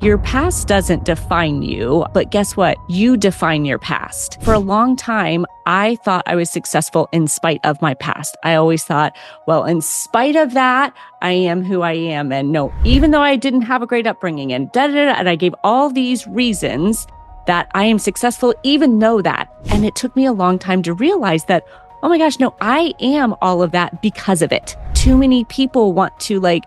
Your past doesn't define you, but guess what? You define your past. For a long time, I thought I was successful in spite of my past. I always thought, well, in spite of that, I am who I am. And no, even though I didn't have a great upbringing and and I gave all these reasons that I am successful, even though that. And it took me a long time to realize that, oh my gosh, no, I am all of that because of it. Too many people want to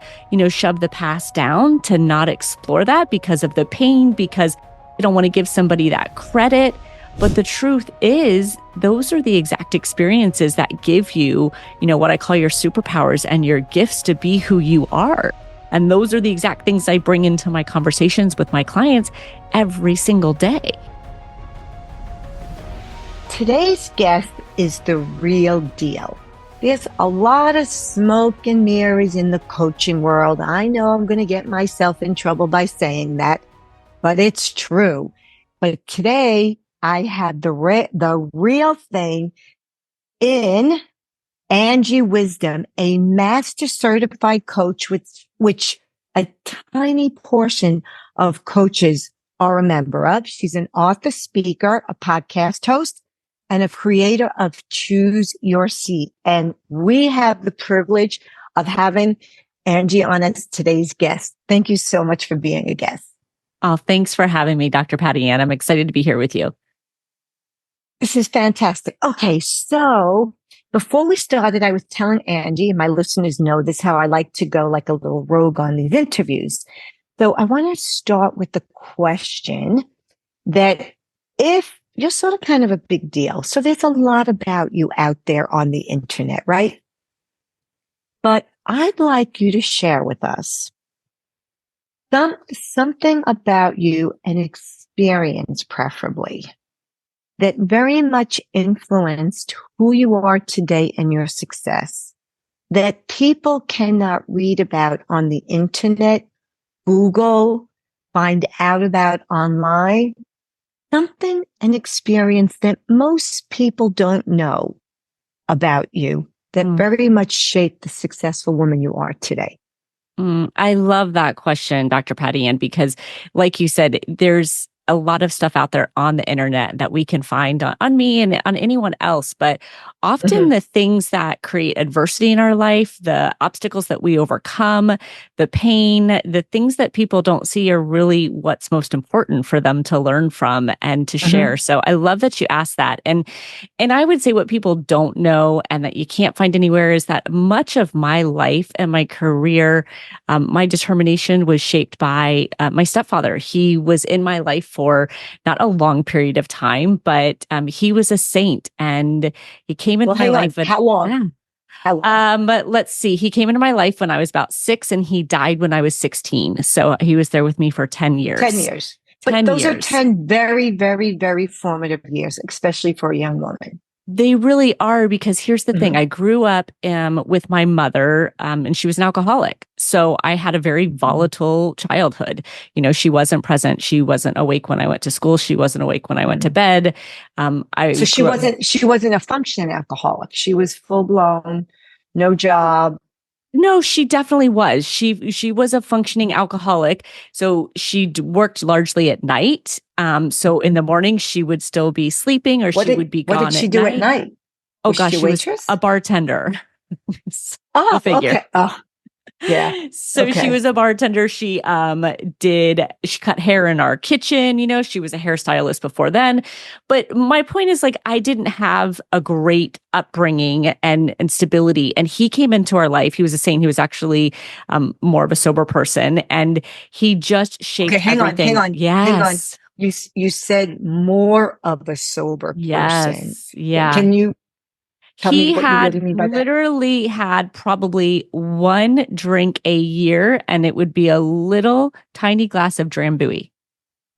shove the past down, to not explore that because of the pain, because they don't want to give somebody that credit. But the truth is, those are the exact experiences that give you, what I call your superpowers and your gifts to be who you are. And those are the exact things I bring into my conversations with my clients every single day. Today's guest is the real deal. There's a lot of smoke and mirrors in the coaching world. I know I'm going to get myself in trouble by saying that, but it's true. But today I have the real thing in Angie Wisdom, a master certified coach, which a tiny portion of coaches are a member of. She's an author, speaker, a podcast host, and a creator of Choose Your Seat. And we have the privilege of having Angie on as today's guest. Thank you so much for being a guest. Oh, thanks for having me, Dr. Patty Ann. I'm excited to be here with you. This is fantastic. Okay, so before we started, I was telling Angie, and my listeners know this, how I like to go like a little rogue on these interviews. So I want to start with the question that if you're sort of kind of a big deal. So there's a lot about you out there on the internet, right? But I'd like you to share with us something about you, an experience preferably, that very much influenced who you are today and your success, that people cannot read about on the internet, Google, find out about online. Something, an experience that most people don't know about you that very much shaped the successful woman you are today. I love that question, Dr. Patty Ann, because like you said, there's a lot of stuff out there on the internet that we can find on me and on anyone else. But often the things that create adversity in our life, the obstacles that we overcome, the pain, the things that people don't see are really what's most important for them to learn from and to share. So I love that you asked that. And I would say what people don't know and that you can't find anywhere is that much of my life and my career, my determination was shaped by my stepfather. He was in my life for not a long period of time, but he was a saint, and he came into my life. How long? How long? But let's see. He came into my life when I was about 6, and he died when I was 16. So he was there with me for 10 years. 10 years. But those are 10 very, very, very formative years, especially for a young woman. They really are, because here's the thing. I grew up with my mother, and she was an alcoholic. So I had a very volatile childhood. She wasn't present. She wasn't awake when I went to school. She wasn't awake when I went to bed. So she wasn't a functioning alcoholic. She was full blown, no job. No, she definitely was. She was a functioning alcoholic. So she worked largely at night. So in the morning she would still be sleeping, or she would be gone. What did she do at night? Oh gosh, she was a bartender. Oh, okay. Oh, yeah. So she was a bartender. She cut hair in our kitchen. She was a hairstylist before then. But my point is, I didn't have a great upbringing and stability. And he came into our life. He was a saint. He was actually more of a sober person. And he just shaped everything. Hang on. Yes. Hang on. You said more of a sober person. Yes. Yeah. Can you tell me what you had really mean by that? literally had probably one drink a year, and it would be a little tiny glass of Drambuie.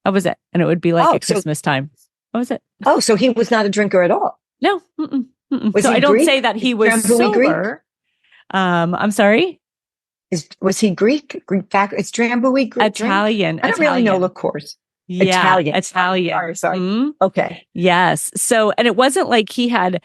That was it. And it would be at Christmas time. That was it. Oh, so he was not a drinker at all? No. So I don't say that he was sober. I'm sorry? Was he Greek? It's Drambuie Greek? Italian. I don't really know liqueurs. Yeah, Italian. Sorry. Okay. Yes. So, and it wasn't like he had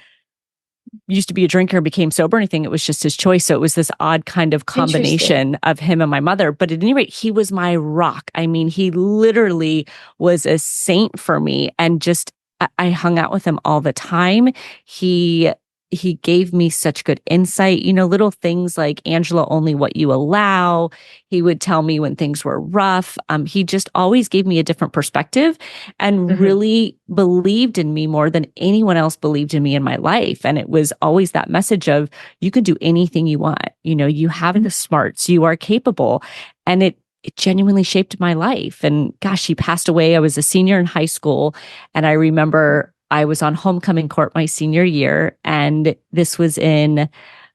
used to be a drinker and became sober or anything. It was just his choice. So it was this odd kind of combination of him and my mother. But at any rate, he was my rock. I mean, he literally was a saint for me, and just I hung out with him all the time. He gave me such good insight, little things like, Angela, only what you allow. He would tell me when things were rough. He just always gave me a different perspective and really believed in me more than anyone else believed in me in my life. And it was always that message of, you can do anything you want. You have the smarts, you are capable. And it genuinely shaped my life. And gosh, he passed away. I was a senior in high school. And I remember I was on homecoming court my senior year, and this was in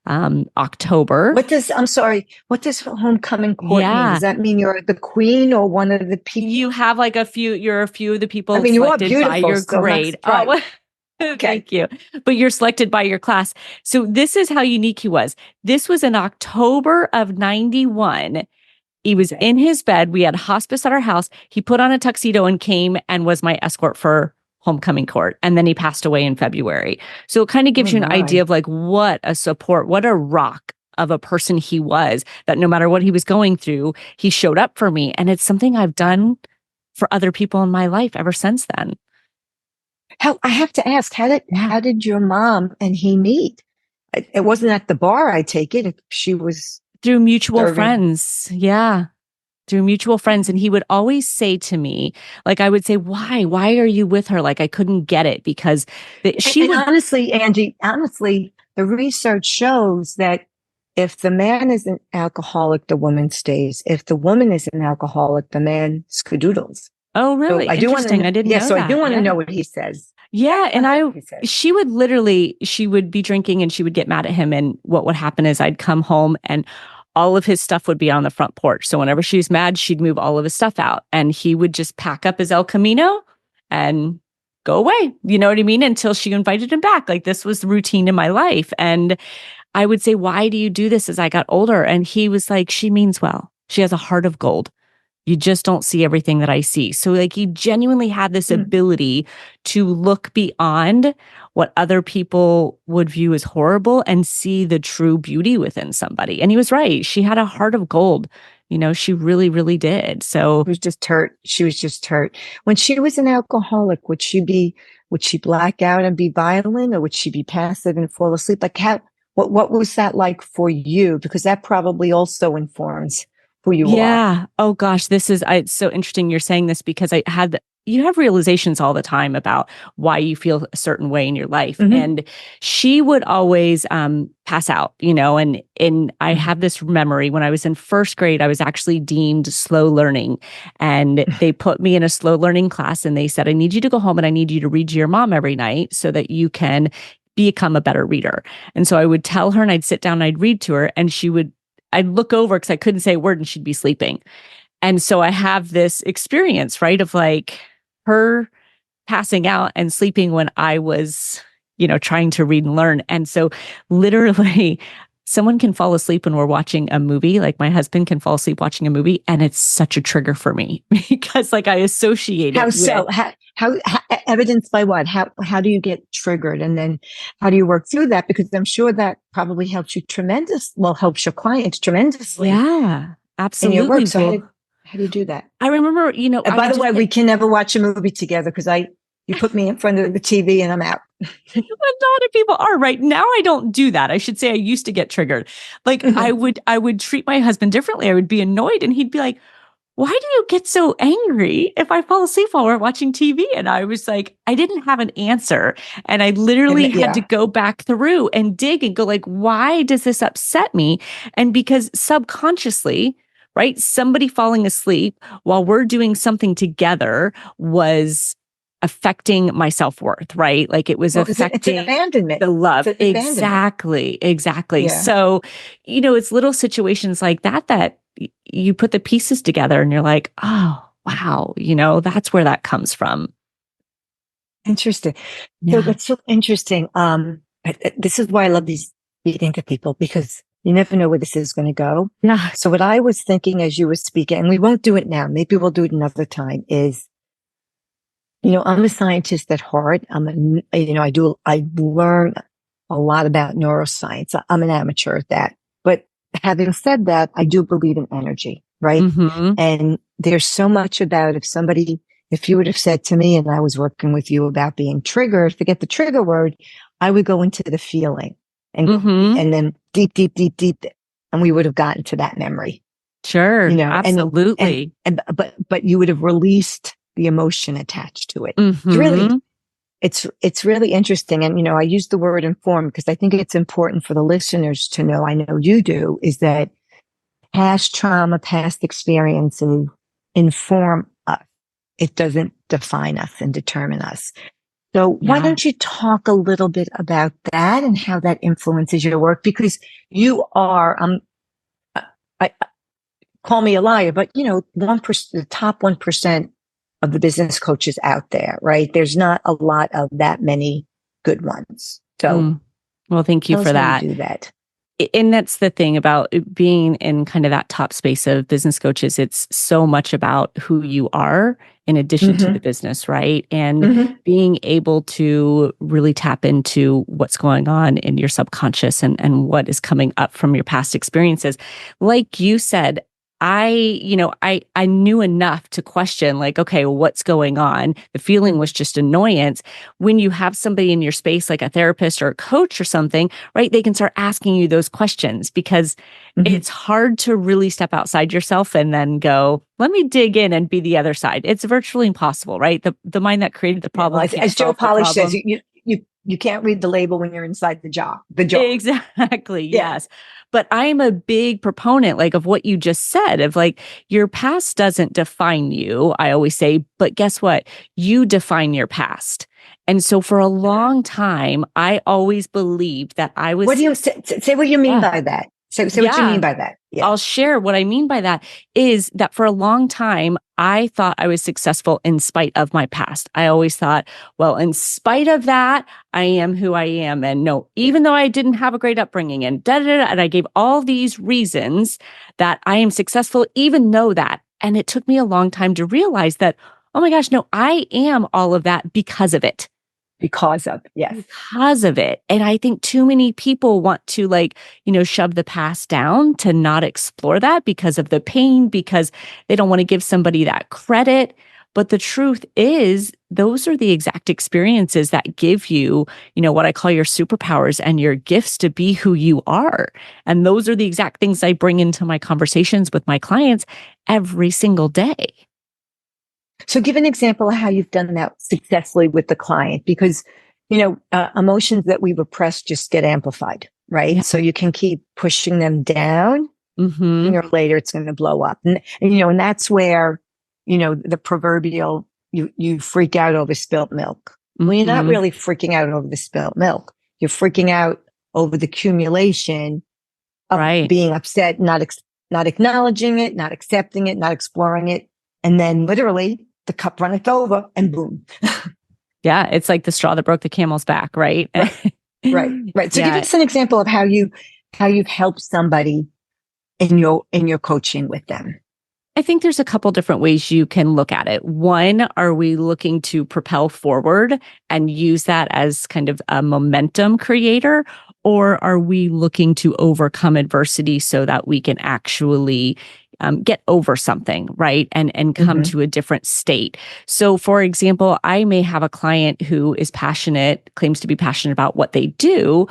October. What does homecoming court mean? Does that mean you're the queen or one of the people? You have like you're a few of the people selected you are beautiful, by your grade. Oh, okay. Thank you. But you're selected by your class. So this is how unique he was. This was in October of 91. He was in his bed. We had hospice at our house. He put on a tuxedo and came and was my escort for homecoming court. And then he passed away in February. So it kind of gives you an idea of like what a support, what a rock of a person he was, that no matter what he was going through, he showed up for me. And it's something I've done for other people in my life ever since then. I have to ask, how did your mom and he meet? It wasn't at the bar, I take it. She was through mutual friends. Yeah. Through mutual friends. And he would always say to me, like, I would say, why are you with her? Like, I couldn't get it because honestly, Angie, the research shows that if the man is an alcoholic, the woman stays. If the woman is an alcoholic, the man skedoodles. Oh, really? So I didn't know that. I do want to know what he says. Yeah. And she would be drinking and she would get mad at him. And what would happen is I'd come home and all of his stuff would be on the front porch. So whenever she was mad, she'd move all of his stuff out and he would just pack up his El Camino and go away. You know what I mean? Until she invited him back. Like, this was the routine in my life. And I would say, why do you do this as I got older? And he was like, she means well. She has a heart of gold. You just don't see everything that I see. So like, he genuinely had this ability to look beyond what other people would view as horrible and see the true beauty within somebody. And he was right. She had a heart of gold. She really, really did. So she was just hurt. When she was an alcoholic, would she black out and be violent, or would she be passive and fall asleep? Like, what was that like for you? Because that probably also informs who you are. Yeah. Oh gosh, it's so interesting you're saying this, because you have realizations all the time about why you feel a certain way in your life. And she would always pass out, and I have this memory when I was in first grade, I was actually deemed slow learning, and they put me in a slow learning class and they said, I need you to go home and I need you to read to your mom every night so that you can become a better reader. And so I would tell her and I'd sit down and I'd read to her, and I'd look over because I couldn't say a word and she'd be sleeping. And so I have this experience, right, of like her passing out and sleeping when I was, trying to read and learn. And so literally someone can fall asleep when we're watching a movie. Like, my husband can fall asleep watching a movie, and it's such a trigger for me because like I associate it. How evidenced by what? How do you get triggered? And then how do you work through that? Because I'm sure that probably helps you helps your clients tremendously. Yeah, absolutely. In your work. So how do you do that? I remember, by the way, we can never watch a movie together because you put me in front of the TV and I'm out. A lot of people are right now. I don't do that. I should say I used to get triggered. Like I would treat my husband differently. I would be annoyed and he'd be like, why do you get so angry if I fall asleep while we're watching TV? And I was like, I didn't have an answer. And I literally had to go back through and dig and go like, why does this upset me? And because subconsciously, right, somebody falling asleep while we're doing something together was affecting my self-worth, right? Like it was affecting it's an abandonment. The love. Exactly. Yeah. So, it's little situations like that you put the pieces together and you're like, oh, wow, that's where that comes from. Interesting. Yeah. So that's so interesting. This is why I love speaking to people, because you never know where this is going to go. Yeah. So what I was thinking as you were speaking, and we won't do it now, maybe we'll do it another time, is, I'm a scientist at heart. I learn a lot about neuroscience. I'm an amateur at that. But having said that, I do believe in energy, right? Mm-hmm. And there's so much about if you would have said to me and I was working with you about being triggered, forget the trigger word, I would go into the feeling Mm-hmm. and then deep, deep, deep, deep. And we would have gotten to that memory, Sure. Absolutely. but you would have released the emotion attached to it. Mm-hmm. It's really interesting. And, I use the word informed because I think it's important for the listeners to know, I know you do, is that past trauma, past experiences inform us. It doesn't define us and determine us. So why Yeah. don't you talk a little bit about that and how that influences your work? Because you are, I call me a liar, but 1%, the top 1% of the business coaches out there, right? There's not a lot of that many good ones. So Well, thank you tell for us how you that. do that. And that's the thing about being in kind of that top space of business coaches. It's so much about who you are in addition to the business, right? And being able to really tap into what's going on in your subconscious and what is coming up from your past experiences. Like you said, I knew enough to question, like, okay, well, what's going on? The feeling was just annoyance. When you have somebody in your space, like a therapist or a coach or something, right? They can start asking you those questions because it's hard to really step outside yourself and then go, let me dig in and be the other side. It's virtually impossible, right? The mind that created the problem Well, can't as Joe solve the Polish says, problem. you can't read the label when you're inside the jar. The jar. Exactly. Yeah. Yes. But I'm a big proponent like of what you just said of like your past doesn't define you. I always say, but guess what? You define your past. And so for a long time, I always believed that I was What do you say what you mean by that? Say what you mean yeah. by that. Yeah. I'll share what I mean by that is that for a long time, I thought I was successful in spite of my past. I always thought, well, in spite of that, I am who I am. And no, even though I didn't have a great upbringing and and I gave all these reasons that I am successful, even though that. And it took me a long time to realize that, oh my gosh, no, I am all of that because of it. Yes. Because of it. And I think too many people want to shove the past down to not explore that because of the pain, because they don't want to give somebody that credit. But the truth is, those are the exact experiences that give you, what I call your superpowers and your gifts to be who you are. And those are the exact things I bring into my conversations with my clients every single day. So give an example of how you've done that successfully with the client, because, emotions that we repress just get amplified, right? Yeah. So you can keep pushing them down. Mm-hmm. Sooner or later, it's going to blow up. And that's where, the proverbial, you freak out over spilt milk. Well, you're not really freaking out over the spilt milk. You're freaking out over the accumulation of Right. being upset, not acknowledging it, not accepting it, not exploring it. And then literally the cup runneth over and boom. Yeah, it's like the straw that broke the camel's back, right? Right. So Yeah. give us an example of how you've helped somebody in your coaching with them. I think there's a couple different ways you can look at it. One, are we looking to propel forward and use that as kind of a momentum creator? Or are we looking to overcome adversity so that we can actually get over something, right? And come to a different state. So for example, I may have a client who is passionate, claims to be passionate about what they do.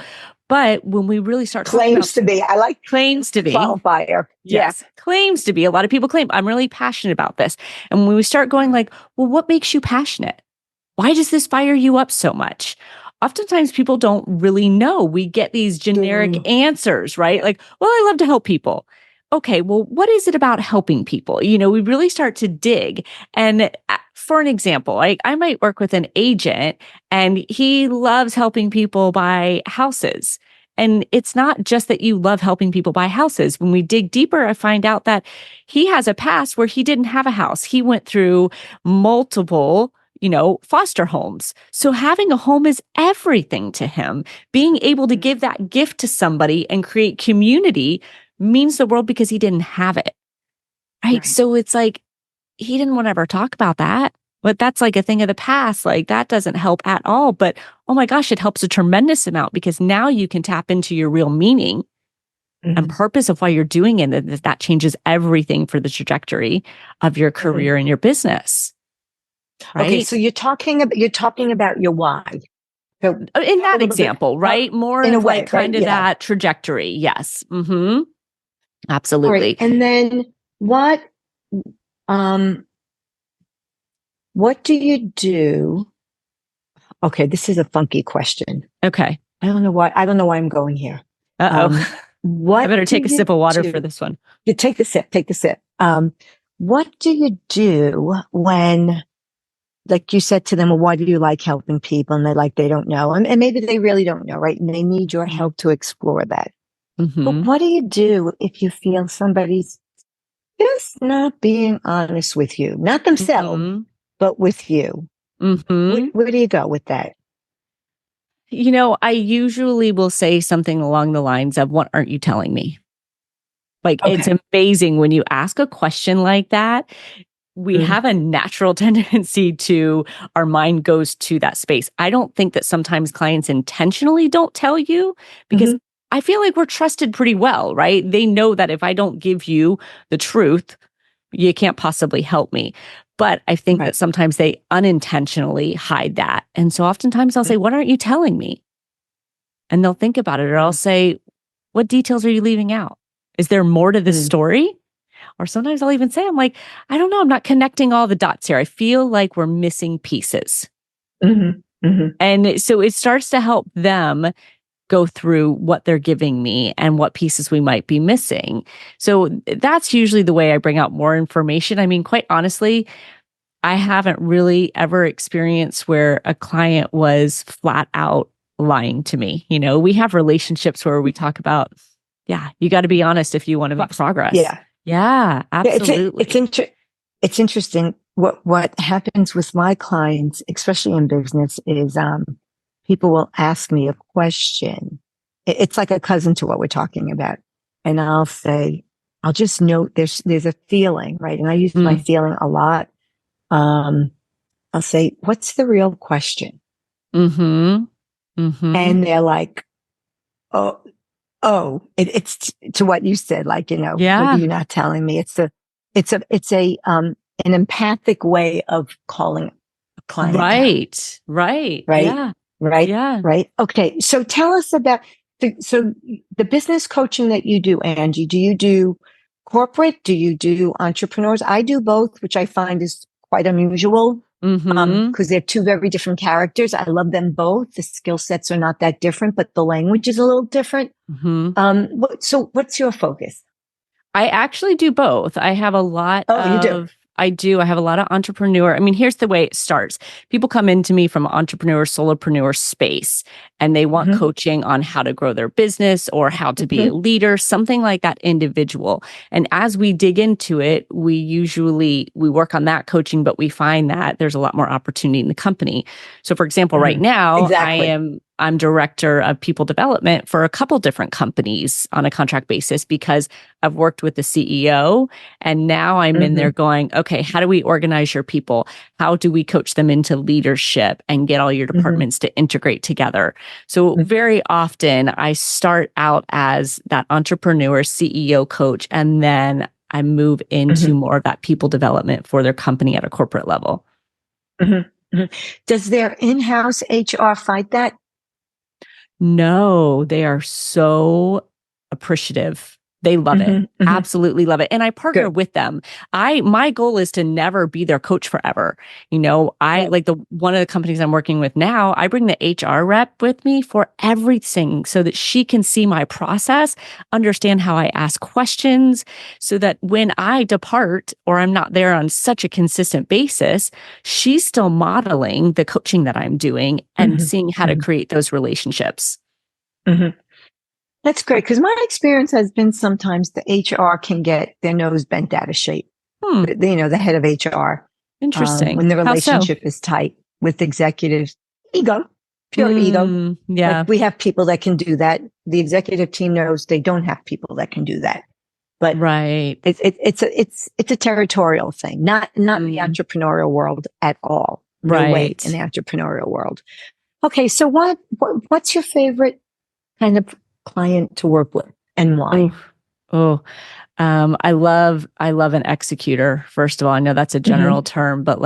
But when we really start claims to be, I like claims to be qualifier. Yes. Yeah. Claims to be. A lot of people claim, I'm really passionate about this. And when we start going like, well, what makes you passionate? Why does this fire you up so much? Oftentimes people don't really know. We get these generic answers, right? Like, well, I love to help people. Okay, well, what is it about helping people? We really start to dig. And for an example, I might work with an agent and he loves helping people buy houses. And it's not just that you love helping people buy houses. When we dig deeper, I find out that he has a past where he didn't have a house. He went through multiple foster homes. So having a home is everything to him. Being able to give that gift to somebody and create community means the world because he didn't have it. Right. So it's like, he didn't want to ever talk about that. But that's like a thing of the past. Like that doesn't help at all. But oh my gosh, it helps a tremendous amount because now you can tap into your real meaning and purpose of why you're doing it. And that changes everything for the trajectory of your career and your business. Right? Okay, so you're talking about your why. So in that example, right? More in of a way, like kind right? of that trajectory. Yes. Absolutely. All right. And then what do you do? Okay, this is a funky question. Okay. I don't know why I'm going here. I better take a sip of water for this one. You take the sip. What do you do when, like you said to them, well, why do you like helping people? And they don't know. And maybe they really don't know, right? And they need your help to explore that. But what do you do if you feel somebody's just not being honest with you? Not themselves, but with you. Where do you go with that? I usually will say something along the lines of, what aren't you telling me? Like, it's amazing when you ask a question like that. We have a natural tendency to, our mind goes to that space. I don't think that sometimes clients intentionally don't tell you because I feel like we're trusted pretty well, right? They know that if I don't give you the truth, you can't possibly help me. But I think that sometimes they unintentionally hide that. And so oftentimes I'll say, what aren't you telling me? And they'll think about it, or I'll say, what details are you leaving out? Is there more to this story? Or sometimes I'll even say, I'm like, I don't know, I'm not connecting all the dots here. I feel like we're missing pieces. And so it starts to help them go through what they're giving me and what pieces we might be missing. So that's usually the way I bring out more information. I mean, quite honestly, I haven't really ever experienced where a client was flat out lying to me. We have relationships where we talk about, you got to be honest if you want to make progress. Yeah, absolutely. It's interesting. What happens with my clients, especially in business, is people will ask me a question. It's like a cousin to what we're talking about, and I'll just note there's a feeling, right? And I use my feeling a lot. I'll say, "What's the real question?" And they're like, "Oh." It's to what you said, like, what are you not telling me? It's an empathic way of calling a client out. Right. Right. Okay. So tell us about, so the business coaching that you do, Angie, do you do corporate? Do you do entrepreneurs? I do both, which I find is quite unusual. Because they're two very different characters. I love them both. The skill sets are not that different, but the language is a little different. So what's your focus? I actually do both. I have a lot you do? I do. I have a lot of entrepreneur. I mean, here's the way it starts. People come into me from entrepreneur, solopreneur space, and they want coaching on how to grow their business or how to be a leader, something like that individual. And as we dig into it, we work on that coaching, but we find that there's a lot more opportunity in the company. So for example, right now, I'm director of people development for a couple different companies on a contract basis because I've worked with the CEO and now I'm in there going, okay, how do we organize your people? How do we coach them into leadership and get all your departments to integrate together? So very often I start out as that entrepreneur CEO coach, and then I move into more of that people development for their company at a corporate level. Does their in-house HR fight that? No, they are so appreciative. They love it. Absolutely love it. And I partner with them. My goal is to never be their coach forever. Like one of the companies I'm working with now, I bring the HR rep with me for everything so that she can see my process, understand how I ask questions, so that when I depart or I'm not there on such a consistent basis, she's still modeling the coaching that I'm doing and seeing how to create those relationships. That's great, because my experience has been sometimes the HR can get their nose bent out of shape. The head of HR. Interesting. When the relationship is tight with executives. Ego. Pure ego. Yeah. Like we have people that can do that. The executive team knows they don't have people that can do that. but Right. it's a territorial thing, not in the entrepreneurial world at all. No way in the entrepreneurial world. Okay, so what's your favorite kind of client to work with, and why? I love an executor. First of all, I know that's a general term, but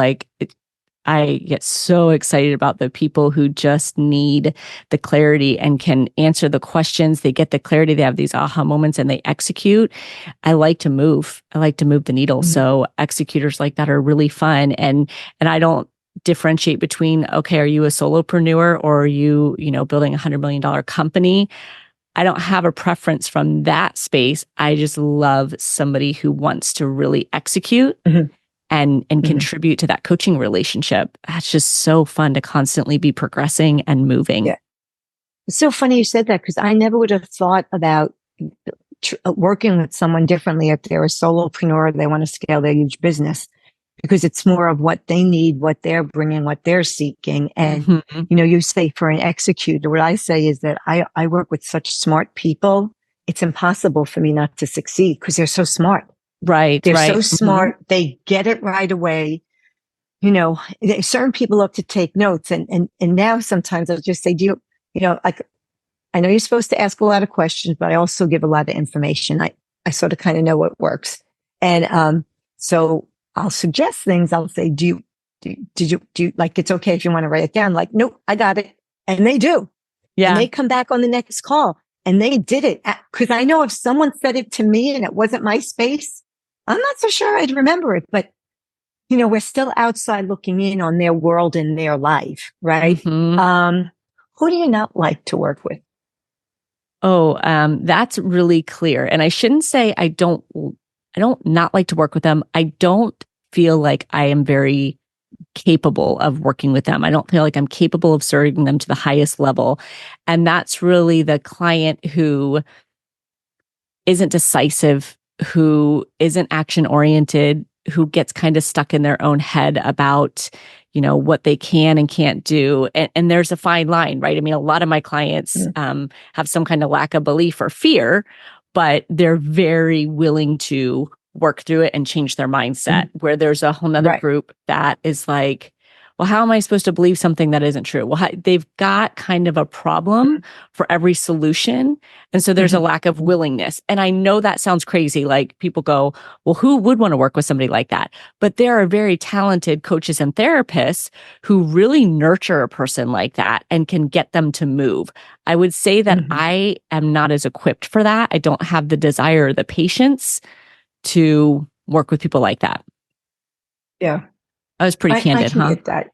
I get so excited about the people who just need the clarity and can answer the questions. They get the clarity. They have these aha moments and they execute. I like to move. I like to move the needle. So executors like that are really fun. And I don't differentiate between, okay, are you a solopreneur or are you, building $100 million company? I don't have a preference from that space. I just love somebody who wants to really execute and contribute to that coaching relationship. That's just so fun to constantly be progressing and moving. Yeah. It's so funny you said that, because I never would have thought about working with someone differently if they're a solopreneur, they want to scale their huge business, because it's more of what they need, what they're bringing, what they're seeking. And, you say for an executor, what I say is that I work with such smart people. It's impossible for me not to succeed because they're so smart. Right. They're so smart. They get it right away. Certain people love to take notes. And now sometimes I'll just say, I know you're supposed to ask a lot of questions, but I also give a lot of information. I sort of kind of know what works. And, so I'll suggest things. I'll say, do you like, it's okay if you want to write it down? Like, nope, I got it. And they do. Yeah. And they come back on the next call and they did it. Cause I know if someone said it to me and it wasn't my space, I'm not so sure I'd remember it, but we're still outside looking in on their world and their life. Right. Who do you not like to work with? That's really clear. And I shouldn't say I don't not like to work with them. I don't feel like I am very capable of working with them. I don't feel like I'm capable of serving them to the highest level. And that's really the client who isn't decisive, who isn't action oriented, who gets kind of stuck in their own head about, what they can and can't do. And there's a fine line, right? I mean, a lot of my clients have some kind of lack of belief or fear, but they're very willing to work through it and change their mindset, where there's a whole nother group that is like, well, how am I supposed to believe something that isn't true? Well, they've got kind of a problem for every solution. And so there's a lack of willingness. And I know that sounds crazy. Like people go, well, who would want to work with somebody like that? But there are very talented coaches and therapists who really nurture a person like that and can get them to move. I would say that I am not as equipped for that. I don't have the desire or the patience to work with people like that. Yeah. I was pretty candid, I get that.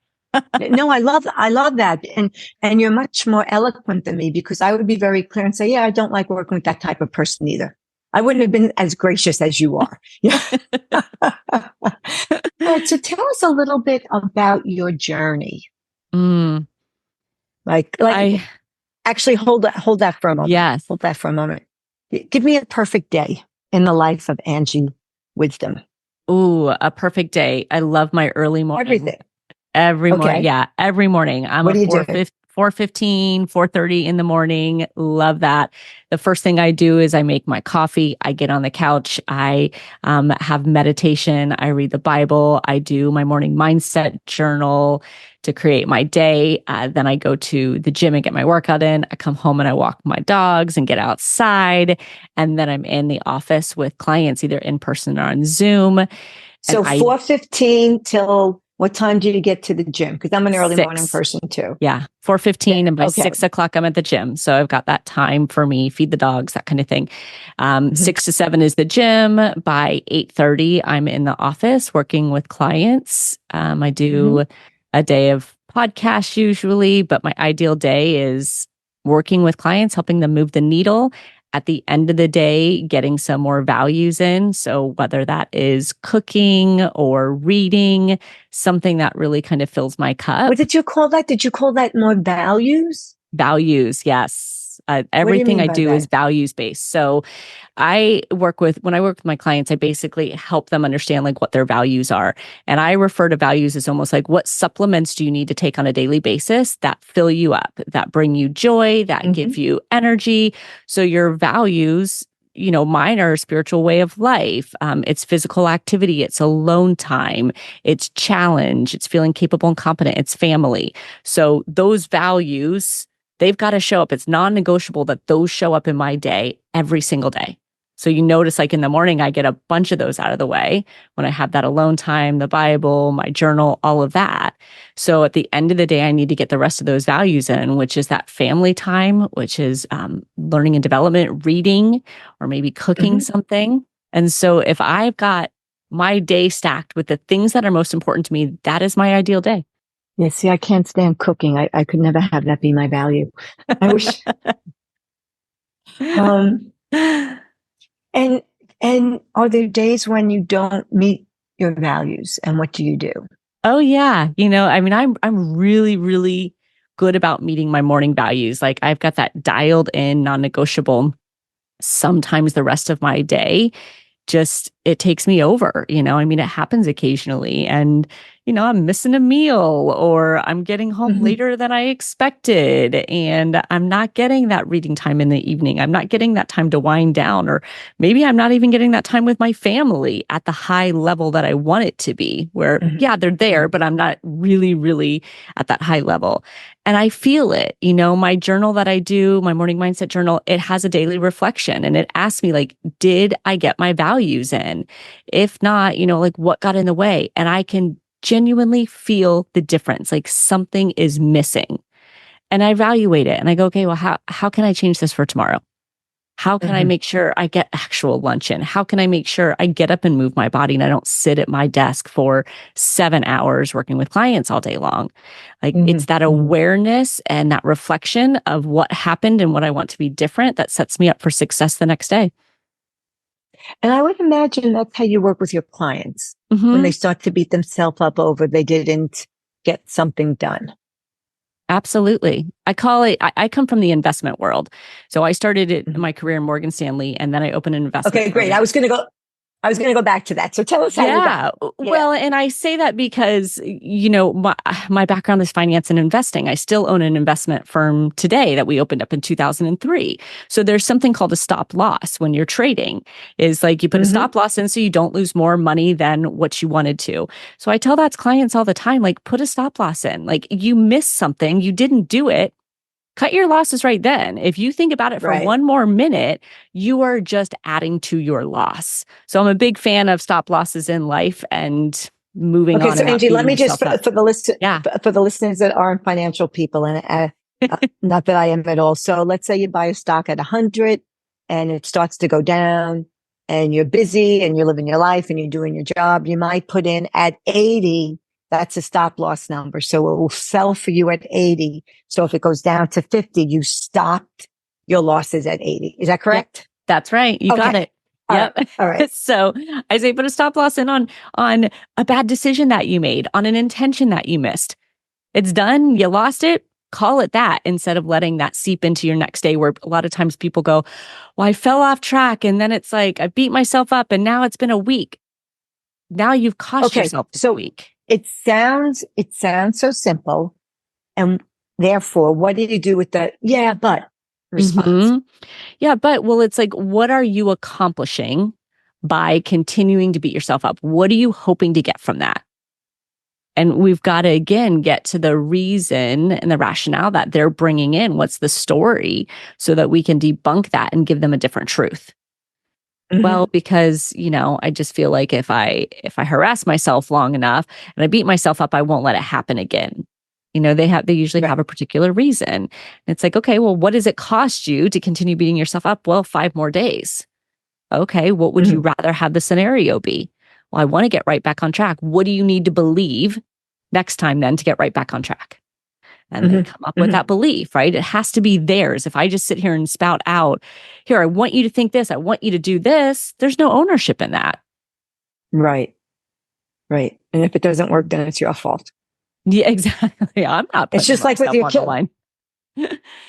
No, I love that. And you're much more eloquent than me, because I would be very clear and say, yeah, I don't like working with that type of person either. I wouldn't have been as gracious as you are. Yeah. All right, so tell us a little bit about your journey. Actually hold that for a moment. Yes. Hold that for a moment. Give me a perfect day in the life of Angie Wisdom. Ooh, a perfect day. I love my early morning. Everything. Every morning. Yeah. Every morning. I'm what a do you do? 4:15, 4:30 in the morning. Love that. The first thing I do is I make my coffee. I get on the couch. I have meditation. I read the Bible. I do my morning mindset journal to create my day. Then I go to the gym and get my workout in. I come home and I walk my dogs and get outside. And then I'm in the office with clients, either in person or on Zoom. So 4:15 till what time do you get to the gym? Because I'm an early 6. morning person too. Yeah, 4:15, and by 6 o'clock I'm at the gym. So I've got that time for me, feed the dogs, that kind of thing. 6 to 7 is the gym. By 8:30, I'm in the office working with clients. I do a day of podcasts usually, but my ideal day is working with clients, helping them move the needle. At the end of the day, getting some more values in. So whether that is cooking or reading, something that really kind of fills my cup. What did you call that? Did you call that more values? Values, yes. Everything I do is values based. So when I work with my clients, I basically help them understand like what their values are. And I refer to values as almost like, what supplements do you need to take on a daily basis that fill you up, that bring you joy, that give you energy. So your values mine are a spiritual way of life. It's physical activity. It's alone time. It's challenge. It's feeling capable and competent. It's family. So those values, they've got to show up. It's non-negotiable that those show up in my day every single day. So you notice like in the morning, I get a bunch of those out of the way when I have that alone time, the Bible, my journal, all of that. So at the end of the day, I need to get the rest of those values in, which is that family time, which is learning and development, reading, or maybe cooking something. And so if I've got my day stacked with the things that are most important to me, that is my ideal day. Yeah, see, I can't stand cooking. I could never have that be my value. I wish. And are there days when you don't meet your values, and what do you do? Oh yeah. I'm really, really good about meeting my morning values. Like I've got that dialed in, non-negotiable. Sometimes the rest of my day just it takes me over, it happens occasionally. And, I'm missing a meal or I'm getting home later than I expected. And I'm not getting that reading time in the evening. I'm not getting that time to wind down, or maybe I'm not even getting that time with my family at the high level that I want it to be, where, yeah, they're there, but I'm not really, really at that high level. And I feel it, my journal that I do, my morning mindset journal, it has a daily reflection and it asks me like, did I get my values in? If not, like what got in the way? And I can genuinely feel the difference, like something is missing. And I evaluate it and I go, okay, well, how can I change this for tomorrow? How can I make sure I get actual lunch in? How can I make sure I get up and move my body and I don't sit at my desk for 7 hours working with clients all day long? Like it's that awareness and that reflection of what happened and what I want to be different that sets me up for success the next day. And I would imagine that's how you work with your clients when they start to beat themselves up over they didn't get something done. Absolutely. I call it, I come from the investment world. So I started in my career in Morgan Stanley and then I opened an investment. Okay, great. I was going to go back to that. So tell us how you got. Well, and I say that because, my background is finance and investing. I still own an investment firm today that we opened up in 2003. So there's something called a stop loss when you're trading, is like you put a stop loss in so you don't lose more money than what you wanted to. So I tell that to clients all the time, like put a stop loss in, like you missed something, you didn't do it. Cut your losses right then. If you think about it for one more minute, you are just adding to your loss. So I'm a big fan of stop losses in life and moving on. Okay, so Angie, let me just for the listeners that aren't financial people, and not that I am at all. So let's say you buy a stock at 100 and it starts to go down and you're busy and you're living your life and you're doing your job. You might put in at 80. That's a stop loss number. So it will sell for you at 80. So if it goes down to 50, you stopped your losses at 80. Is that correct? Yep, that's right. You got it. Yep. All right. So I say put a stop loss in on a bad decision that you made, on an intention that you missed. It's done. You lost it. Call it that, instead of letting that seep into your next day, where a lot of times people go, well, I fell off track. And then it's like, I beat myself up and now it's been a week. Now you've cost yourself a week. It sounds so simple. And therefore, what did you do with the but response? Yeah, but it's like, what are you accomplishing by continuing to beat yourself up? What are you hoping to get from that? And we've got to, again, get to the reason and the rationale that they're bringing in. What's the story, so that we can debunk that and give them a different truth. Well, because, I just feel like if I harass myself long enough and I beat myself up, I won't let it happen again. They usually have a particular reason. And it's like, okay, well, what does it cost you to continue beating yourself up? Well, 5 more days. Okay, what would you rather have the scenario be? Well, I want to get right back on track. What do you need to believe next time then to get right back on track? And they come up with that belief, right? It has to be theirs. If I just sit here and spout out, here, I want you to think this, I want you to do this, there's no ownership in that. Right. And if it doesn't work, then it's your fault. Yeah, exactly. I'm not putting it's just like with your kids.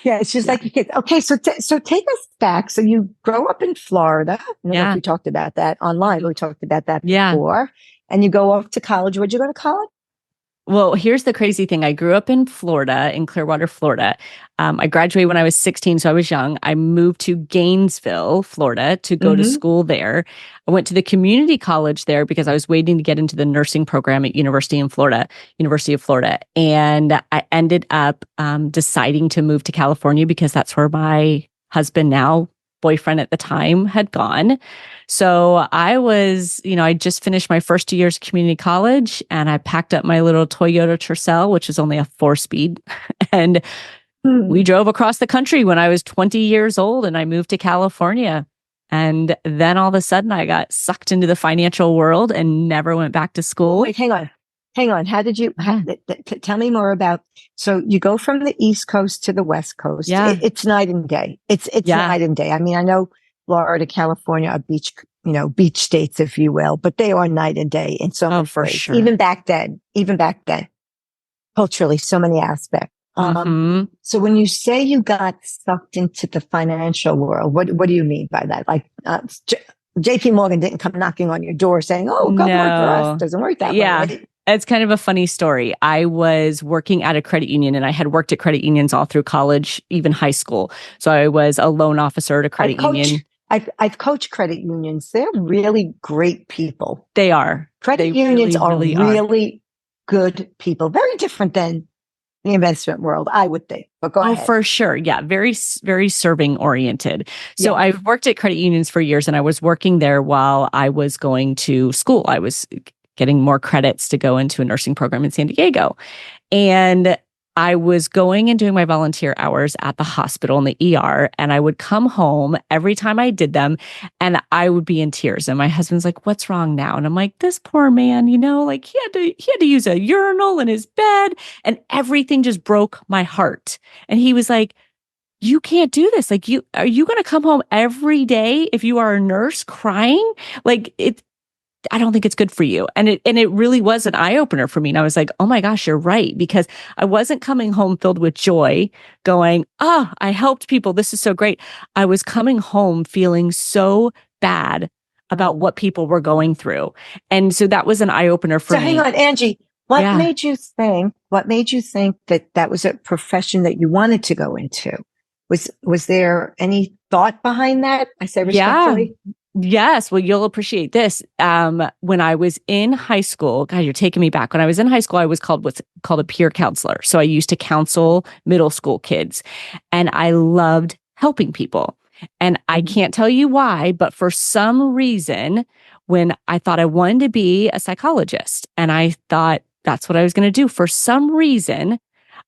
Yeah, it's just like your kids. Okay, so take us back. So you grow up in Florida. We talked about that online. We talked about that before. And you go off to college. Where'd you go to college? Well, here's the crazy thing. I grew up in Florida, in Clearwater, Florida. I graduated when I was 16, so I was young. I moved to Gainesville, Florida, to go to Hmm. school there. I went to the community college there because I was waiting to get into the nursing program at University of Florida. And I ended up deciding to move to California because that's where my husband, now boyfriend at the time, had gone. So I was, I just finished my first 2 years of community college and I packed up my little Toyota Tercel, which is only a 4-speed. And we drove across the country when I was 20 years old and I moved to California. And then all of a sudden I got sucked into the financial world and never went back to school. Wait, hang on. Hang on. How did you, tell me more about, so you go from the East Coast to the West Coast. Yeah. It's night and day. It's Yeah. night and day. I mean, I know Florida, California are beach states, if you will, but they are night and day in so many for ways. sure. Even back then, culturally, so many aspects. So when you say you got sucked into the financial world, what do you mean by that? Like, JP Morgan didn't come knocking on your door saying, "Oh, come work for us." Doesn't work that way, right? It's kind of a funny story. I was working at a credit union and I had worked at credit unions all through college, even high school. So I was a loan officer at a credit union. I've coached credit unions. They're really great people. They are. Credit unions are really good people. Very different than the investment world, I would think. But go ahead. Oh, for sure. Yeah. Very, very serving oriented. So I've worked at credit unions for years and I was working there while I was going to school. I was getting more credits to go into a nursing program in San Diego. And I was going and doing my volunteer hours at the hospital in the ER, and I would come home every time I did them and I would be in tears. And my husband's like, "What's wrong now?" And I'm like, "This poor man, like he had to use a urinal in his bed and everything just broke my heart." And he was like, "You can't do this. Like, are you going to come home every day if you are a nurse crying? Like I don't think it's good for you." And it really was an eye opener for me. And I was like, "Oh my gosh, you're right." Because I wasn't coming home filled with joy going, "Oh, I helped people. This is so great." I was coming home feeling so bad about what people were going through. And so that was an eye opener for me. So hang on, Angie, what made you think that was a profession that you wanted to go into? Was there any thought behind that? I say respectfully. Yes. Well, you'll appreciate this. When I was in high school, God, you're taking me back. When I was in high school, I was what's called a peer counselor. So I used to counsel middle school kids and I loved helping people. And I can't tell you why, but for some reason, when I thought I wanted to be a psychologist and I thought that's what I was going to do, for some reason,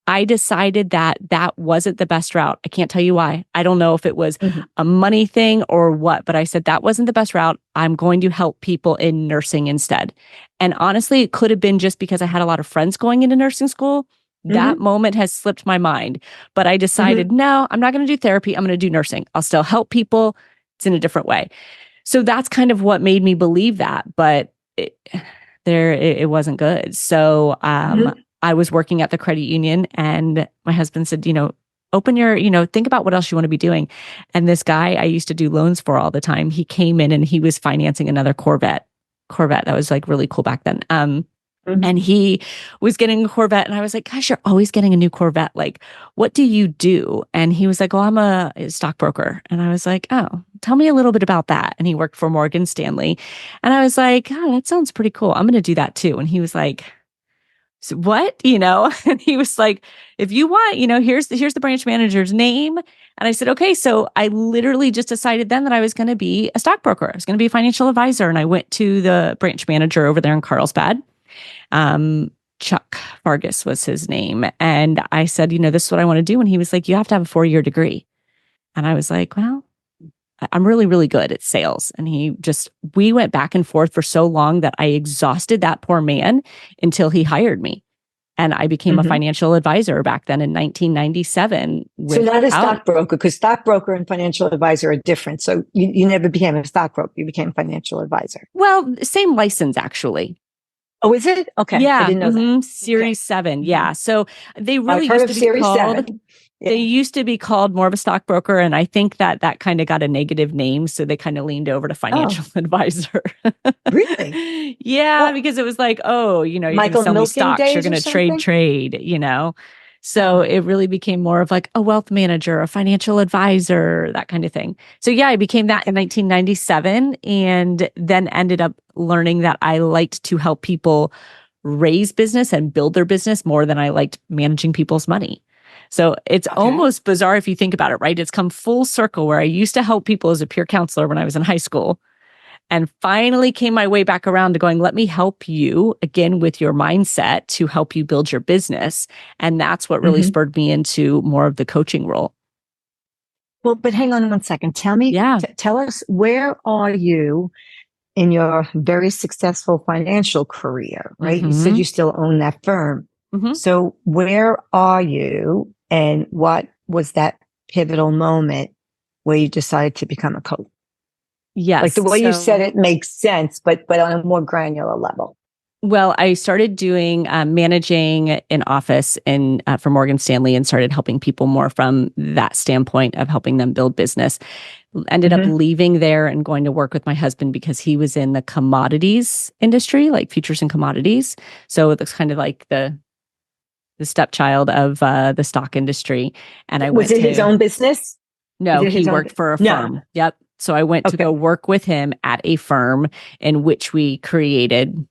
I decided that wasn't the best route. I can't tell you why. I don't know if it was a money thing or what, but I said that wasn't the best route. I'm going to help people in nursing instead. And honestly, it could have been just because I had a lot of friends going into nursing school. That moment has slipped my mind. But I decided, no, I'm not going to do therapy. I'm going to do nursing. I'll still help people. It's in a different way. So that's kind of what made me believe that. But it wasn't good. So I was working at the credit union and my husband said, open think about what else you want to be doing. And this guy I used to do loans for all the time, he came in and he was financing another Corvette that was like really cool back then. And he was getting a Corvette and I was like, "Gosh, you're always getting a new Corvette. Like, what do you do?" And he was like, "Oh, I'm a stockbroker." And I was like, "Oh, tell me a little bit about that." And he worked for Morgan Stanley. And I was like, "Oh, that sounds pretty cool. I'm going to do that too." And he was like, "So what?" And he was like, "If you want, here's the branch manager's name." And I said, "Okay." So I literally just decided then that I was going to be a stockbroker. I was going to be a financial advisor. And I went to the branch manager over there in Carlsbad. Chuck Vargas was his name. And I said, "This is what I want to do." And he was like, "You have to have a 4-year degree." And I was like, "Well, I'm really, really good at sales." And we went back and forth for so long that I exhausted that poor man until he hired me. And I became a financial advisor back then in 1997. So not a stockbroker, because stockbroker and financial advisor are different. So you never became a stockbroker. You became a financial advisor. Well, same license, actually. Oh, is it? Okay. Yeah. I didn't know that. Series 7. Yeah. So they really I've heard used of to be Series called 7. They Yeah. used to be called more of a stockbroker, and I think that that kind of got a negative name, so they kind of leaned over to Oh, financial advisor. really? Yeah, What? because it was like, oh, you're going to Michael sell me Milken stocks, you're days going or to something? trade. So Oh, it really became more of like a wealth manager, a financial advisor, that kind of thing. So yeah, I became that in 1997 and then ended up learning that I liked to help people raise business and build their business more than I liked managing people's money. So it's okay. almost bizarre if you think about it, right? It's come full circle where I used to help people as a peer counselor when I was in high school and finally came my way back around to going, let me help you again with your mindset to help you build your business. And that's what really Hmm. spurred me into more of the coaching role. Well, but hang on one second. Yeah. Tell us, where are you in your very successful financial career, right? You said Hmm. you still own that firm. Hmm. So where are you, and what was that pivotal moment where you decided to become a coach? Like, Yes. the way you said So it makes sense, but on a more granular level. well, I started doing managing an office in for Morgan Stanley and started helping people more from that standpoint of helping them build business. Ended up Hmm. leaving there and going to work with my husband because he was in the commodities industry, like futures and commodities. So it looks kind of like the stepchild of the stock industry. And I Was went it his to own business? Is no, it he his own? worked for a No. firm. Yep. So I went to go Okay. work with him at a firm in which we created,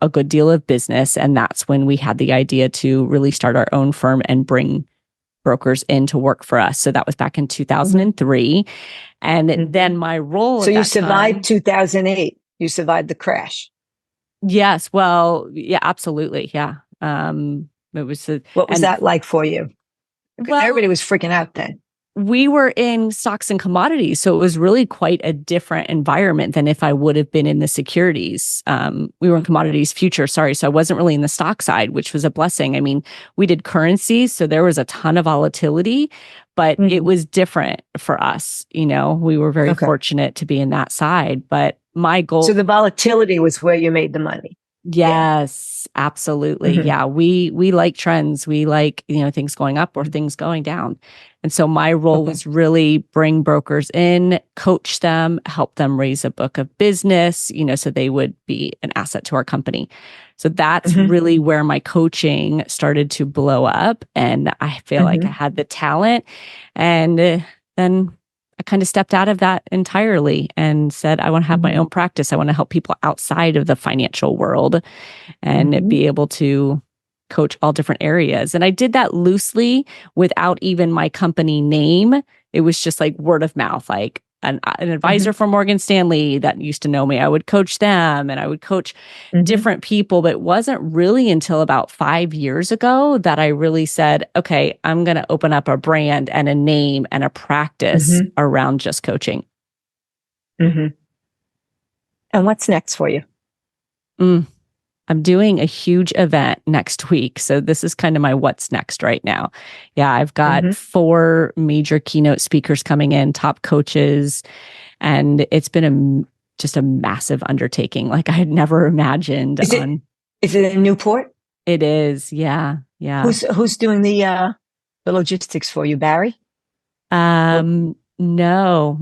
a good deal of business. And that's when we had the idea to really start our own firm and bring brokers in to work for us. So that was back in Hmm. 2003. And Hmm. then my role So at you that survived time, 2008. You survived the crash. yes, well, yeah, absolutely. Yeah. It was, What was and that like for you? Because well, everybody was freaking out then. we were in stocks and commodities. So it was really quite a different environment than if I would have been in the securities. We were in commodities future, sorry. So I wasn't really in the stock side, which was a blessing. I mean, we did currencies, so there was a ton of volatility, but it Hmm. was different for us. We were very Okay. fortunate to be in that side. But my So goal, the volatility was where you made the money. Yeah. yes, absolutely. Hmm. Yeah, we like trends. We like, things going up or things going down. And so my role Okay. was really bring brokers in, coach them, help them raise a book of business, so they would be an asset to our company. So that's Hmm. really where my coaching started to blow up. And I feel like I Hmm. had the talent. And then I kind of stepped out of that entirely and said, I want to have my Hmm. own practice. I want to help people outside of the financial world and Hmm. be able to coach all different areas. And I did that loosely without even my company name. It was just like word of mouth, like an advisor Hmm. from Morgan Stanley that used to know me. I would coach them and I would coach Hmm. different people. But it wasn't really until about 5 years ago that I really said, okay, I'm going to open up a brand and a name and a practice Hmm. around just coaching. Hmm. And what's next for you? Mm. I'm doing a huge event next week. So this is kind of my what's next right now. Yeah, I've got Hmm. 4 major keynote speakers coming in, top coaches, and it's been just a massive undertaking. Like I had never imagined Is it on is it in Newport? it is. Yeah. Yeah. Who's doing the logistics for you, Barry? Or No,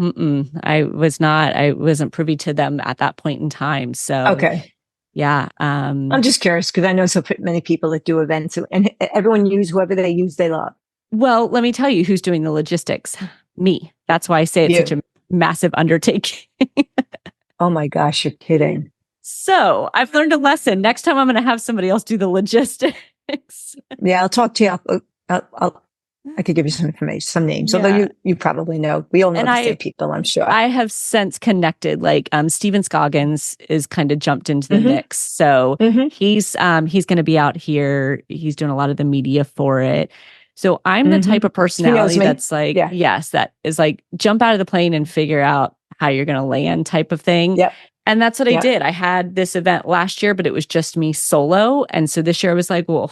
I was not. I wasn't privy to them at that point in time. So okay. yeah. I'm just curious because I know so many people that do events, and everyone use whoever they use they love. Well, let me tell you who's doing the logistics. Me. That's why I say it's such You. a massive undertaking. Oh my gosh, you're kidding. So I've learned a lesson. Next time I'm going to have somebody else do the logistics. Yeah, I'll talk to you. I could give you some information, some names, although Yeah. you probably know. We all know And the same people, I'm sure. I have since connected, like Steven Scoggins is kind of jumped into the Hmm. mix. So Hmm. he's going to be out here. He's doing a lot of the media for it. So I'm the Hmm. type of He knows personality me. that's like, Yeah. yes, that is like jump out of the plane and figure out how you're going to land type of thing. Yep. And that's what I Yep. did. I had this event last year, but it was just me solo. And so this year I was like, well,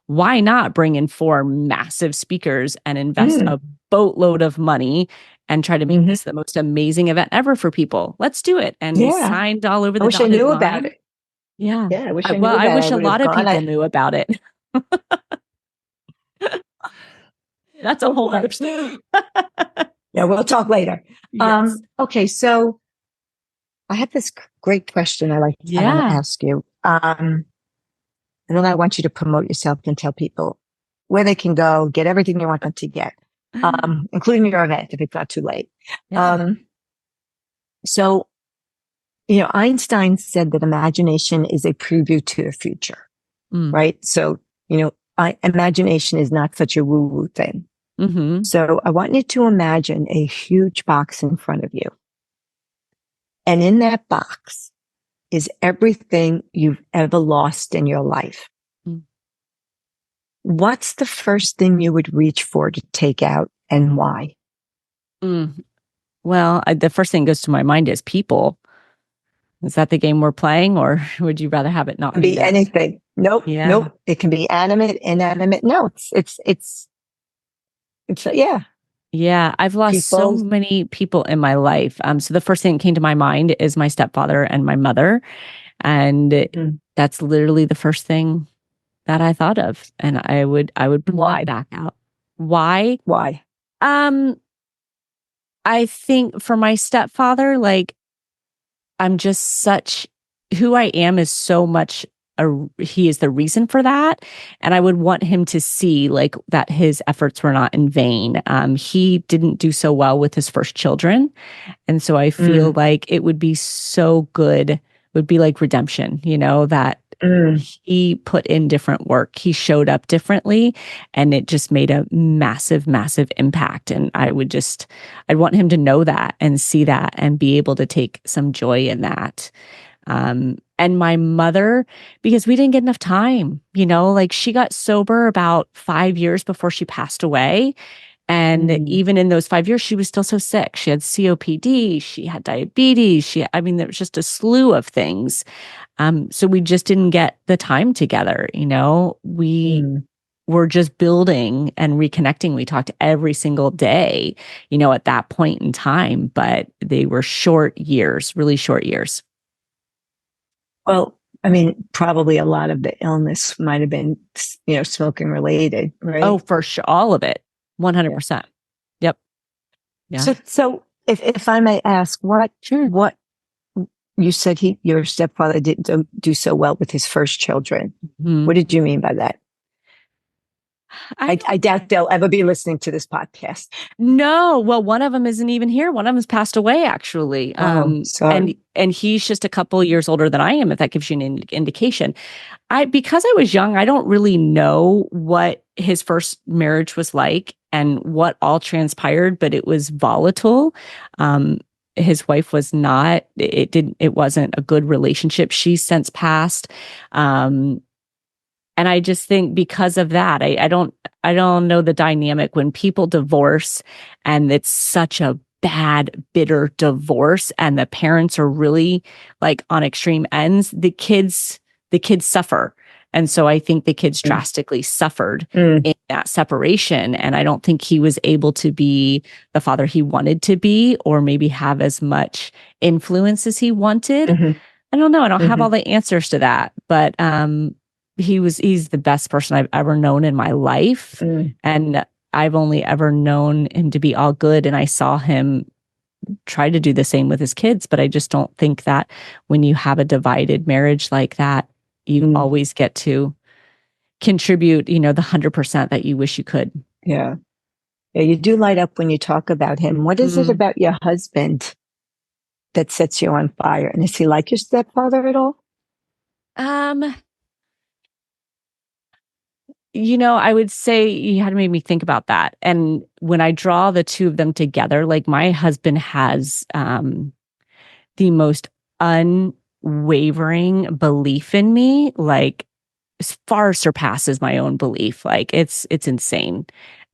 why not bring in 4 massive speakers and invest Mm. a boatload of money and try to make Hmm. this the most amazing event ever for people? Let's do it. And we Yeah. signed all over I the wish I dotted knew about line. it. Yeah. Yeah, I wish I Well, knew I about it. I wish a would have lot of gone. people knew about it. That's a whole other story. Yeah, we'll talk later. Yes. Okay, so I have this great question I want to ask you. And then I want you to promote yourself and tell people where they can go, get everything you want them to get, including your event if it's not too late. Yeah. So, Einstein said that imagination is a preview to the future, right? So, imagination is not such a woo-woo thing. Mm-hmm. So I want you to imagine a huge box in front of you. And in that box is everything you've ever lost in your life. What's the first thing you would reach for to take out and why? Well, the first thing that goes to my mind is people. Is that the game we're playing, or would you rather have it not be anything? Nope. Yeah. Nope. It can be animate, inanimate. No, it's yeah. Yeah, I've lost so many people in my life. So the first thing that came to my mind is my stepfather and my mother. And that's literally the first thing that I thought of. And I would pull it back out. Why? Why? I think for my stepfather, like, I'm just who I am is so much he is the reason for that. And I would want him to see like that his efforts were not in vain. He didn't do so well with his first children. And so I feel like it would be so good. It would be like redemption, that he put in different work. He showed up differently and it just made a massive, massive impact. And I'd want him to know that and see that and be able to take some joy in that. And my mother, because we didn't get enough time, like she got sober about 5 years before she passed away. And even in those 5 years, she was still so sick. She had COPD, she had diabetes. There was just a slew of things. So we just didn't get the time together. We were just building and reconnecting. We talked every single day, at that point in time, but they were short years, really short years. Well, probably a lot of the illness might have been, smoking related, right? Oh, for sure. All of it. 100%. Yep. Yeah. So if I may ask, what you said your stepfather didn't do so well with his first children. What did you mean by that? I doubt they'll ever be listening to this podcast. No. Well, one of them isn't even here. One of them has passed away, actually. Sorry. And he's just a couple of years older than I am, if that gives you an indication. Because I was young, I don't really know what his first marriage was like and what all transpired, but it was volatile. His wife was not, it wasn't a good relationship. She's since passed. And I just think because of that, I don't know the dynamic when people divorce and it's such a bad, bitter divorce and the parents are really like on extreme ends, the kids suffer. And so I think the kids drastically suffered in that separation. And I don't think he was able to be the father he wanted to be, or maybe have as much influence as he wanted. I don't know. I don't have all the answers to that, but, he's the best person I've ever known in my life. And I've only ever known him to be all good. And I saw him try to do the same with his kids. But I just don't think that when you have a divided marriage like that, you always get to contribute, the 100% that you wish you could. Yeah. Yeah. You do light up when you talk about him. What is it about your husband that sets you on fire? And is he like your stepfather at all? I would say you had to make me think about that. And when I draw the two of them together, like my husband has the most unwavering belief in me, like far surpasses my own belief. Like it's insane.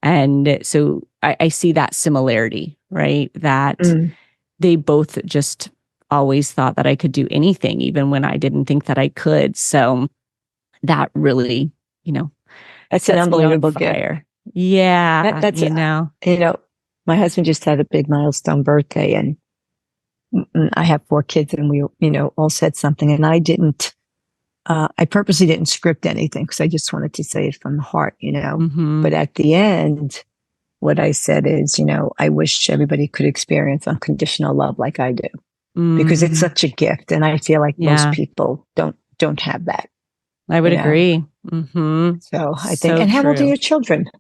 And so I see that similarity, right? That they both just always thought that I could do anything, even when I didn't think that I could. So that really, that's an unbelievable gift. Yeah. That's my husband just had a big milestone birthday, and I have 4 kids, and we, all said something, and I purposely didn't script anything because I just wanted to say it from the heart, But at the end, what I said is, I wish everybody could experience unconditional love like I do, because it's such a gift. And I feel like most Yeah, people don't have that, I would agree. Mm-hmm. So I think, So and how old are true. your children?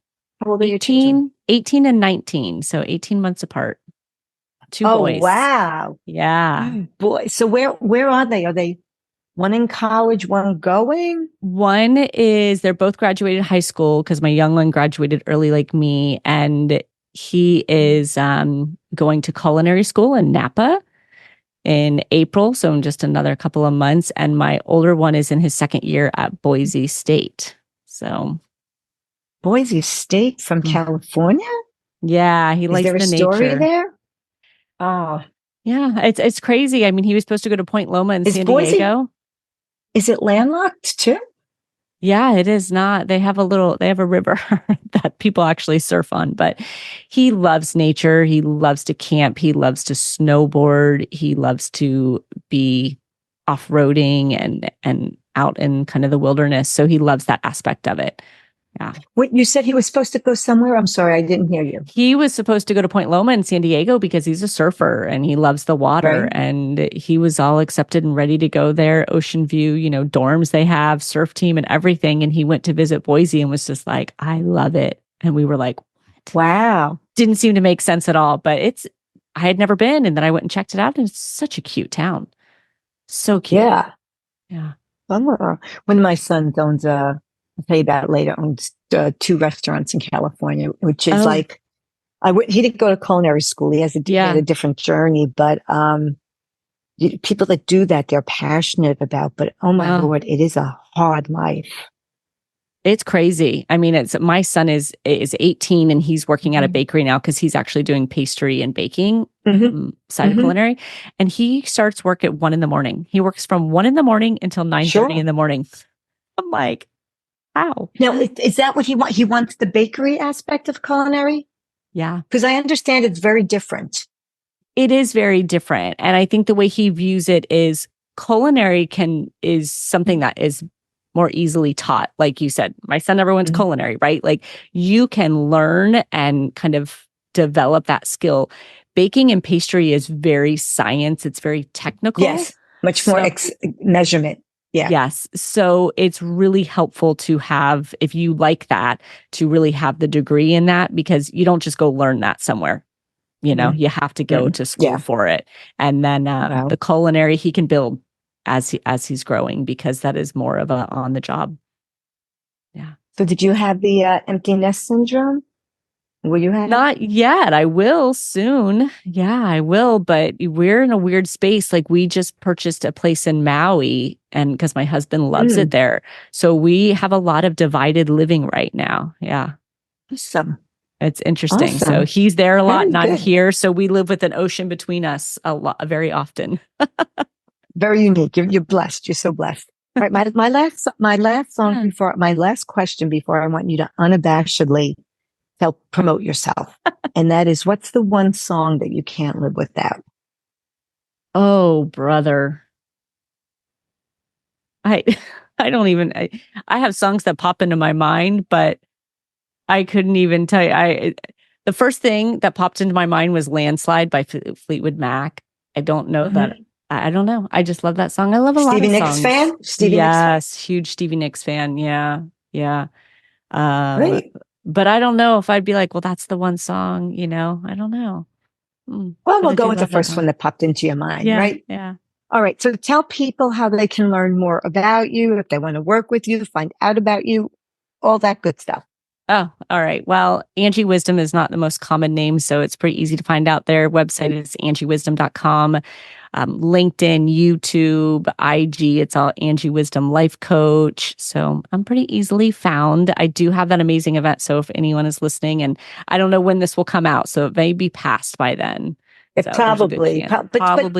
How old are your 18, children? 18 and 19. So 18 months apart. Two Oh, boys. wow. Yeah. Boy. So where are they? Are they one in college, one going? One is they're both graduated high school because my young one graduated early like me. And he is going to culinary school in Napa in April. So in just another couple of months. And my older one is in his second year at Boise State. So Boise State from California? yeah, he Is likes there a the story nature. there? Oh, Yeah, it's crazy. I mean, he was supposed to go to Point Loma in is San Boise, Diego. is it landlocked too? Yeah, it is not. They have a river that people actually surf on, but he loves nature. He loves to camp. He loves to snowboard. He loves to be off-roading and out in kind of the wilderness. So he loves that aspect of it. Yeah. What, you said he was supposed to go somewhere? I'm sorry, I didn't hear you. He was supposed to go to Point Loma in San Diego because he's a surfer and he loves the water. Right. And he was all accepted and ready to go there. Ocean View, dorms they have, surf team and everything. And he went to visit Boise and was just like, I love it. And we were like, what? Wow. Didn't seem to make sense at all. But I had never been. And then I went and checked it out. And it's such a cute town. So cute. Yeah. Yeah. One of my sons owns I'll tell you about it later, owns 2 restaurants in California, which is like, he didn't go to culinary school. He had a different journey, but people that do that, they're passionate about, but oh my Lord, it is a hard life. It's crazy. I mean, my son is 18 and he's working at a bakery now because he's actually doing pastry and baking side of culinary. And he starts work at 1 a.m. He works from 1 a.m. until 9:30 in the morning. I'm like, how? Now, is that what he wants? He wants the bakery aspect of culinary? Yeah. Because I understand it's very different. It is very different. And I think the way he views it is culinary is something that is more easily taught. Like you said, my son never went to culinary, right? Like you can learn and kind of develop that skill. Baking and pastry is very science. It's very technical. Yes. Much more measurement. Yeah. Yes. So it's really helpful to have, if you like that, to really have the degree in that, because you don't just go learn that somewhere. You have to go to school for it. And then the culinary he can build as he's growing, because that is more of a on the job. Yeah. So did you have the empty nest syndrome? Will you have? Not yet. I will soon. Yeah, I will. But we're in a weird space. Like we just purchased a place in Maui, and because my husband loves it there. So we have a lot of divided living right now. Yeah. Awesome. It's interesting. Awesome. So he's there a lot, Very and I'm good. here. So we live with an ocean between us very often. Very unique. You're blessed. You're so blessed. All right. My last song before my last question before I want you to unabashedly promote yourself. And that is, what's the one song that you can't live without? Oh, brother. I don't even, I have songs that pop into my mind, but I couldn't even tell you. The first thing that popped into my mind was Landslide by Fleetwood Mac. I don't know that. I don't know. I just love that song. I love a lot of songs. Stevie Nicks fan? Stevie Nicks fan? Huge Stevie Nicks fan. Yeah. Yeah. Great. But I don't know if I'd be like, well, that's the one song, I don't know. Well, we'll go with the first one that popped into your mind, right? Yeah. All right. So tell people how they can learn more about you, if they want to work with you, find out about you, all that good stuff. Oh, all right. Well, Angie Wisdom is not the most common name, so it's pretty easy to find out. Their website is angiewisdom.com. LinkedIn, YouTube, IG, it's all Angie Wisdom Life Coach. So I'm pretty easily found. I do have that amazing event. So if anyone is listening, and I don't know when this will come out, so it may be past by then. It so probably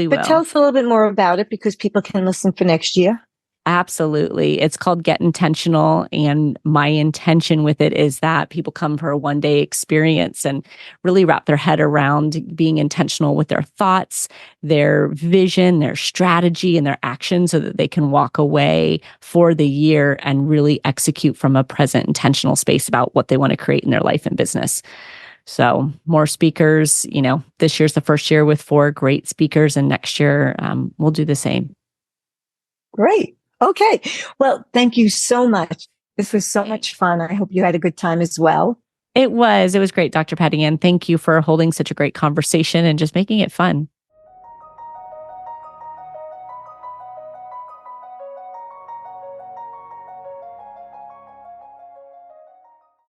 will. But tell us a little bit more about it, because people can listen for next year. Absolutely. It's called Get Intentional. And my intention with it is that people come for a one-day experience and really wrap their head around being intentional with their thoughts, their vision, their strategy, and their actions, so that they can walk away for the year and really execute from a present intentional space about what they want to create in their life and business. So more speakers, this year's the first year with 4 great speakers, and next year we'll do the same. Great. Okay. Well, thank you so much. This was so much fun. I hope you had a good time as well. It was great, Dr. Patty Ann. Thank you for holding such a great conversation and just making it fun.